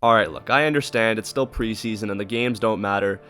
Alright, look, I understand it's still preseason and the games don't matter,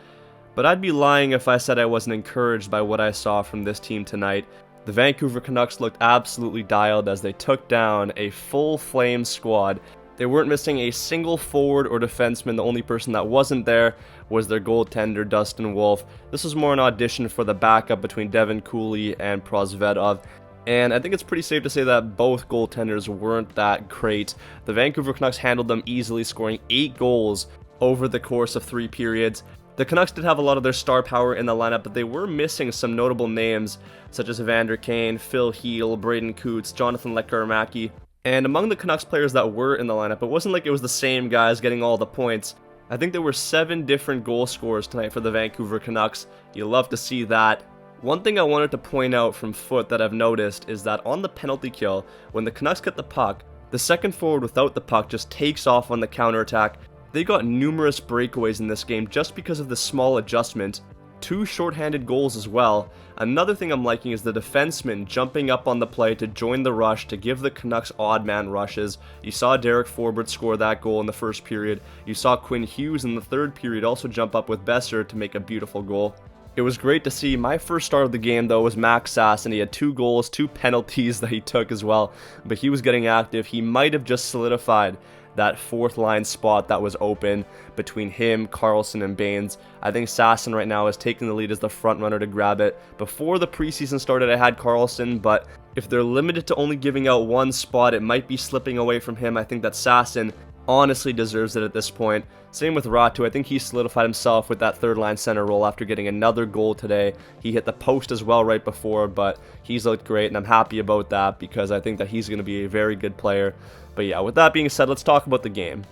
but I'd be lying if I said I wasn't encouraged by what I saw from this team tonight. The Vancouver Canucks looked absolutely dialed as they took down a full Flames squad. They weren't missing a single forward or defenseman. The only person that wasn't there was their goaltender, Dustin Wolf. This was more an audition for the backup between Devin Cooley and Prosvetov. And I think it's pretty safe to say that both goaltenders weren't that great. The Vancouver Canucks handled them easily, scoring 8 goals over the course of 3 periods. The Canucks did have a lot of their star power in the lineup, but they were missing some notable names, such as Evander Kane, Phil Heel, Braden Coots, Jonathan Lekarmaki. And among the Canucks players that were in the lineup, it wasn't like it was the same guys getting all the points. I think there were 7 different goal scorers tonight for the Vancouver Canucks. You love to see that. One thing I wanted to point out from Foot that I've noticed is that on the penalty kill, when the Canucks get the puck, the second forward without the puck just takes off on the counterattack. They got numerous breakaways in this game just because of this small adjustment. 2 shorthanded goals as well. Another thing I'm liking is the defenseman jumping up on the play to join the rush to give the Canucks odd man rushes. You saw Derek Forbort score that goal in the first period. You saw Quinn Hughes in the third period also jump up with Boeser to make a beautiful goal. It was great to see. My first start of the game though was Max Sasson. He had 2 goals, 2 penalties that he took as well, but he was getting active. He might have just solidified that 4th line spot that was open between him, Carlson, and Baines. I think Sasson right now is taking the lead as the front runner to grab it. Before the preseason started, I had Carlson, but if they're limited to only giving out 1 spot, it might be slipping away from him. I think that Sasson honestly deserves it at this point. Same with Ratu. I think he solidified himself with that 3rd line center role after getting another goal today. He hit the post as well right before, but he's looked great, and I'm happy about that because I think that he's going to be a very good player. But yeah, with that being said, let's talk about the game.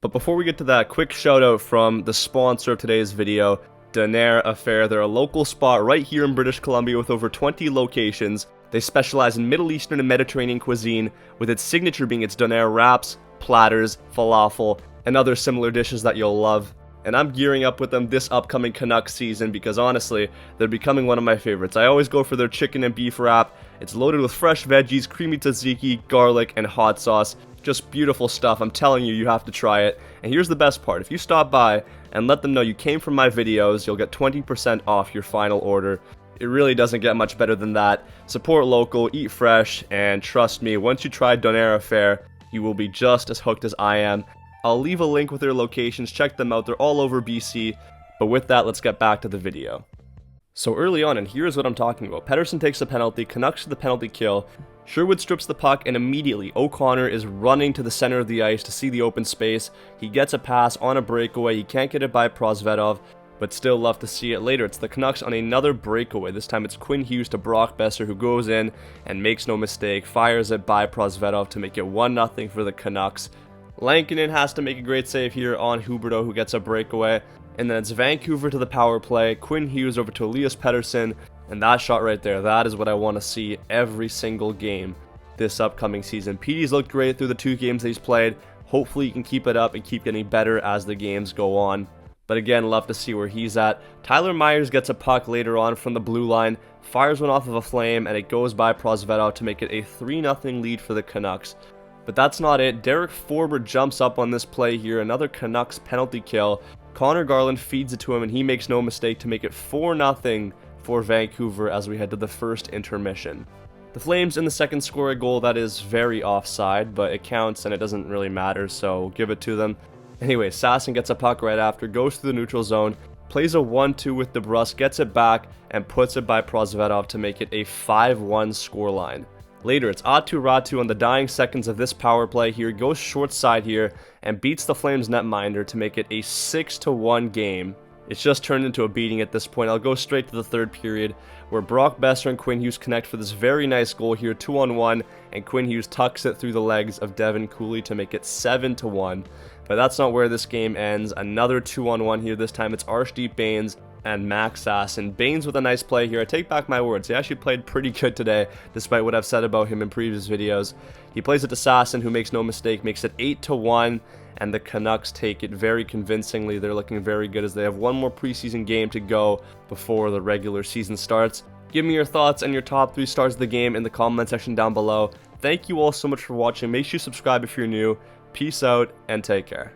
But before we get to that, quick shout out from the sponsor of today's video, DeanerHD. They're a local spot right here in British Columbia with over 20 locations. They specialize in Middle Eastern and Mediterranean cuisine, with its signature being its doner wraps, platters, falafel, and other similar dishes that you'll love. And I'm gearing up with them this upcoming Canucks season because honestly, they're becoming one of my favorites. I always go for their chicken and beef wrap. It's loaded with fresh veggies, creamy tzatziki, garlic, and hot sauce. Just beautiful stuff. I'm telling you, you have to try it. And here's the best part. If you stop by and let them know you came from my videos, you'll get 20% off your final order. It really doesn't get much better than that. Support local, eat fresh, and trust me, once you try DeanerHD, you will be just as hooked as I am. I'll leave a link with their locations, check them out, they're all over BC. But with that, let's get back to the video. So early on, and here's what I'm talking about. Pettersson takes a penalty, Canucks to the penalty kill. Sherwood strips the puck, and immediately O'Connor is running to the center of the ice to see the open space. He gets a pass on a breakaway, he can't get it by Prosvetov, but still love to see it later. It's the Canucks on another breakaway. This time it's Quinn Hughes to Brock Boeser, who goes in and makes no mistake, fires it by Prosvetov to make it 1-0 for the Canucks. Lankinen has to make a great save here on Huberdeau, who gets a breakaway. And then it's Vancouver to the power play, Quinn Hughes over to Elias Pettersson, and that shot right there, that is what I want to see every single game this upcoming season. Petey's looked great through the 2 games that he's played. Hopefully he can keep it up and keep getting better as the games go on. But again, love to see where he's at. Tyler Myers gets a puck later on from the blue line, fires one off of a flame, and it goes by Prosvetov to make it a 3-0 lead for the Canucks. But that's not it. Derek Forbort jumps up on this play here, another Canucks penalty kill. Connor Garland feeds it to him, and he makes no mistake to make it 4-0 for Vancouver as we head to the first intermission. The Flames in the second score a goal that is very offside, but it counts and it doesn't really matter, so give it to them. Anyway, Sasson gets a puck right after, goes through the neutral zone, plays a 1-2 with DeBrusk, gets it back, and puts it by Prosvetov to make it a 5-1 scoreline. Later, it's Aatu Ratu on the dying seconds of this power play here, goes short side here, and beats the Flames netminder to make it a 6-1 game. It's just turned into a beating at this point. I'll go straight to the third period, where Brock Boeser and Quinn Hughes connect for this very nice goal here, 2-on-1, and Quinn Hughes tucks it through the legs of Devin Cooley to make it 7-1. But that's not where this game ends. Another 2-on-1 here. This time it's Arshdeep Baines and Max Sasson. Baines with a nice play here. I take back my words. He actually played pretty good today, despite what I've said about him in previous videos. He plays it to Sasson, who makes no mistake, makes it 8-1, and the Canucks take it very convincingly. They're looking very good as they have one more preseason game to go before the regular season starts. Give me your thoughts and your top 3 stars of the game in the comment section down below. Thank you all so much for watching. Make sure you subscribe if you're new. Peace out and take care.